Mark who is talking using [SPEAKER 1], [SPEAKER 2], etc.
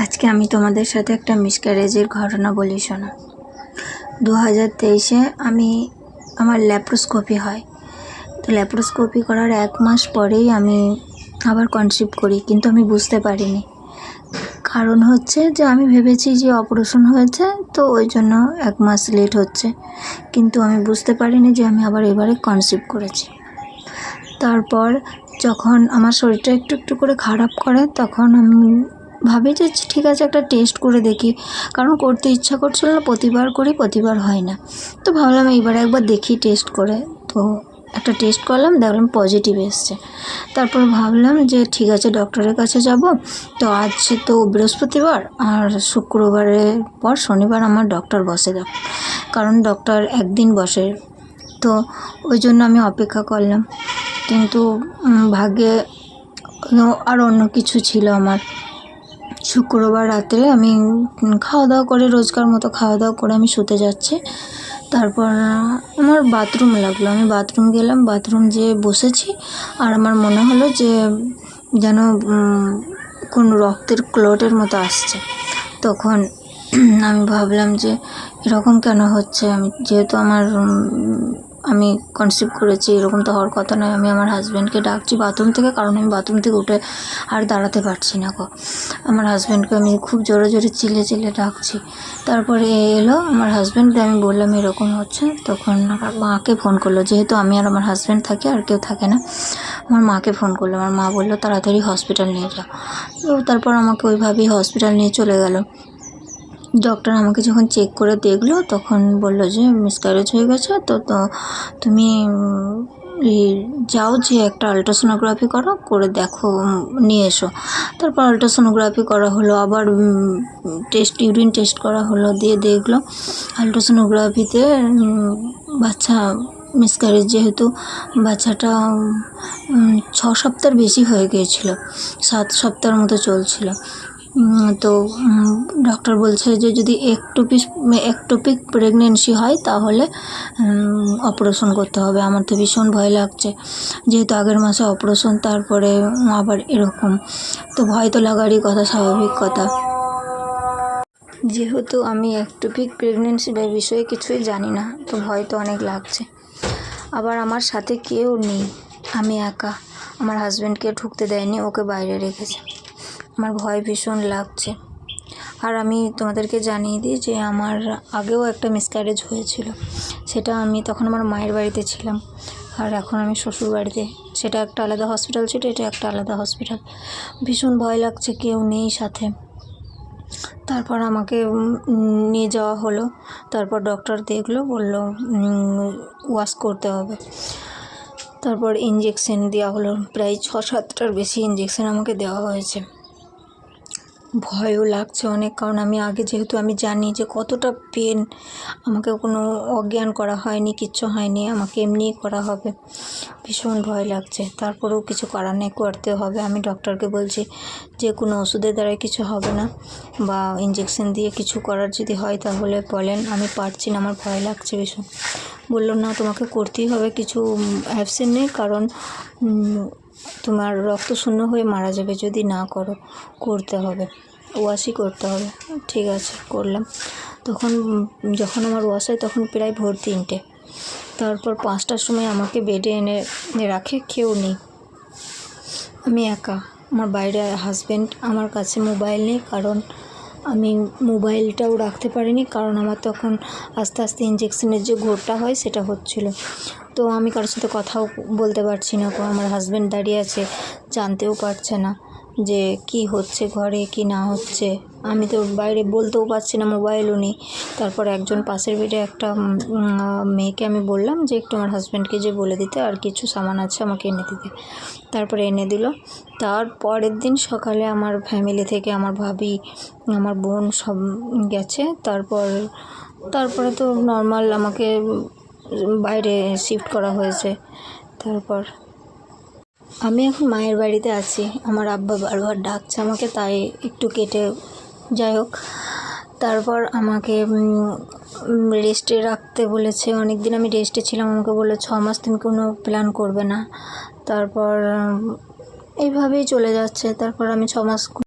[SPEAKER 1] আজকে আমি তোমাদের সাথে একটা মিসক্যারেজের ঘটনা বলি শোনো। 2023-এ আমার ল্যাপ্রোস্কোপি হয়। তো ল্যাপ্রোস্কোপি করার 1 মাস পরেই আমি আবার কনসিভ করি, কিন্তু আমি বুঝতে পারিনি। কারণ হচ্ছে যে আমি ভেবেছি যে অপারেশন হয়েছে, তো ওই জন্য 1 মাস লেট হচ্ছে, কিন্তু আমি বুঝতে পারিনি যে আমি আবার এবারে কনসিভ করেছি। তারপর যখন আমার শরীরটা একটু একটু করে খারাপ করে, তখন আমি ভাবি যে ঠিক আছে একটা টেস্ট করে দেখি, কারণ করতে ইচ্ছা করছিল না, প্রতিবার করি প্রতিবার হয় না। তো ভাবলাম এইবার একবার দেখি টেস্ট করে। তো একটা টেস্ট করলাম, দেখলাম পজিটিভ এসছে। তারপর ভাবলাম যে ঠিক আছে ডক্টরের কাছে যাব। তো আজ তো বৃহস্পতিবার, আর শুক্রবারের পর শনিবার আমার ডক্টর বসে, কারণ ডক্টর একদিন বসে। তো ওই জন্য আমি অপেক্ষা করলাম, কিন্তু ভাগ্যে আর অন্য কিছু ছিল আমার। শুক্রবার রাত্রে আমি খাওয়া দাওয়া করে, রোজকার মতো খাওয়া দাওয়া করে আমি শুতে যাচ্ছি। তারপর আমার বাথরুম লাগলো, আমি বাথরুম গেলাম, বাথরুম যেয়ে বসেছি, আর আমার মনে হলো যে যেন কোন রক্তের ক্লটের মতো আসছে। তখন আমি ভাবলাম যে এরকম কেন হচ্ছে, যেহেতু আমি কনসিভ করেছি, এরকম তো হওয়ার কথা নয়। আমি আমার হাজব্যান্ডকে ডাকছি বাথরুম থেকে, কারণ আমি বাথরুম থেকে উঠে আর দাঁড়াতে পারছি না গো। আমার হাজব্যান্ডকে আমি খুব জোরে জোরে চিল্লে ডাকছি। তারপরে এলো আমার হাজব্যান্ড, আমি বললাম এরকম হচ্ছে। তখন আমার মাকে ফোন করলো, যেহেতু আমি আর আমার হাজব্যান্ড থাকি, আর কেউ থাকে না। আমার মাকে ফোন করলো, আমার মা বললো তাড়াতাড়ি হসপিটাল নিয়ে যাও। তো তারপর আমাকে ওইভাবেই হসপিটাল নিয়ে চলে গেল। ডক্টর আমাকে যখন চেক করে দেখলো, তখন বললো যে মিসক্যারেজ হয়ে গেছে। তো তুমি যাও, যে একটা আলট্রাসোনোগ্রাফি করে দেখো, নিয়ে এসো। তারপর আলট্রাসোনোগ্রাফি করা হলো, আবার ইউরিন টেস্ট করা হলো, দিয়ে দেখলো আলট্রাসোনোগ্রাফিতে বাচ্চা মিসক্যারেজ, যেহেতু বাচ্চাটা 6 সপ্তাহের বেশি হয়ে গিয়েছিল, 7 সপ্তাহের মতো চলছিল। তো ডক্টর বলছে যে যদি একটোপিক প্রেগনেন্সি হয় তাহলে অপারেশন করতে হবে। আমার তো ভীষণ ভয় লাগছে, যেহেতু আগের মাসে অপারেশন, তারপরে আবার এরকম। তো ভয় তো লাগারই কথা, স্বাভাবিক কথা। যেহেতু আমি একটোপিক প্রেগনেন্সির বিষয়ে কিছুই জানি না, তো ভয় তো অনেক লাগছে। আবার আমার সাথে কেউ নেই, আমি একা। আমার হাজব্যান্ডকে ঢুকতে দেয়নি, ওকে বাইরে রেখেছে। আমার ভয় ভীষণ লাগছে। আর আমি তোমাদেরকে জানিয়ে দিই যে আমার আগেও একটা মিসক্যারেজ হয়েছিল, সেটা আমি তখন আমার মায়ের বাড়িতে ছিলাম, আর এখন আমি শ্বশুর বাড়িতে। সেটা একটা আলাদা হসপিটাল ছিল, এটা একটা আলাদা হসপিটাল। ভীষণ ভয় লাগছে, কেউ নেই সাথে। তারপর আমাকে নিয়ে যাওয়া হলো। তারপর ডক্টর দেখলো, বললো ওয়াশ করতে হবে। তারপর ইঞ্জেকশন দেওয়া হলো, প্রায় 6-7টার বেশি ইঞ্জেকশন আমাকে দেওয়া হয়েছে। ভয়ও লাগছে অনেক, কারণ যেহেতু আমি জানি যে কতটা পেন। আমাকে কোনো অজ্ঞান করা হয়নি, কিচ্ছু হয়নি, আমাকে এমনিই করা হবে। ভীষণ ভয় লাগছে, তারপরেও কিছু করার নেই, করতে হবে। আমি ডক্টরকে বলছি যে কোনো ওষুধের দ্বারাই কিছু হবে না, বা ইঞ্জেকশন দিয়ে কিছু করার যদি হয় তাহলে বলেন, আমি পারছি না, আমার ভয় লাগছে ভীষণ। বললো না, তোমাকে করতেই হবে, কিছু অপশন নেই, কারণ তোমার রক্ত শূন্য হয়ে মারা যাবে যদি না করো, করতে হবে, ওয়াশই করতে হবে। ঠিক আছে, করলাম। যখন আমার ওয়াশ হয় তখন প্রায় ভোর 3টে। তারপর 5টার সময় আমাকে বেডে এনে রাখে, কেউ নেই, আমি একা। আমার বাইরে হাজব্যান্ড, আমার কাছে মোবাইল নেই, কারণ আমি মোবাইলটাও রাখতে পারিনি, কারণ আমার তখন আস্তে আস্তে ইঞ্জেকশনের যে ঘোরটা হয় সেটা হচ্ছিল। তো আমি কারোর সাথে কথাও বলতে পারছি না, আমার হাজব্যান্ড দাঁড়িয়ে আছে, জানতেও পারছে না যে কি হচ্ছে ঘরে, কি না হচ্ছে। আমি তো বাইরে বলতেও পারছি না, মোবাইলও নেই। তারপর একজন পাশের বেডে একটা মেয়েকে আমি বললাম যে একটু আমার হাজব্যান্ডকে যে বলে দিতে, আর কিছু সামান আছে আমাকে এনে দিতে। তারপরে এনে দিল। তার পরের দিন সকালে আমার ফ্যামিলি থেকে আমার ভাবি, আমার বোন সব গেছে। তারপরে তো নর্মাল আমাকে বাইরে শিফট করা হয়েছে। তারপর আমি এখন মায়ের বাড়িতে আছি। আমার আব্বা বারবার ডাকছে আমাকে, তাই একটু কেটে, যাই হোক। তারপর আমাকে রেস্টে রাখতে বলেছে, অনেক দিন আমি রেস্টে ছিলাম। আমাকে বললো 6 মাস তুমি কোনো প্ল্যান করবে না। তারপর এইভাবেই চলে যাচ্ছে। তারপর আমি 6 মাস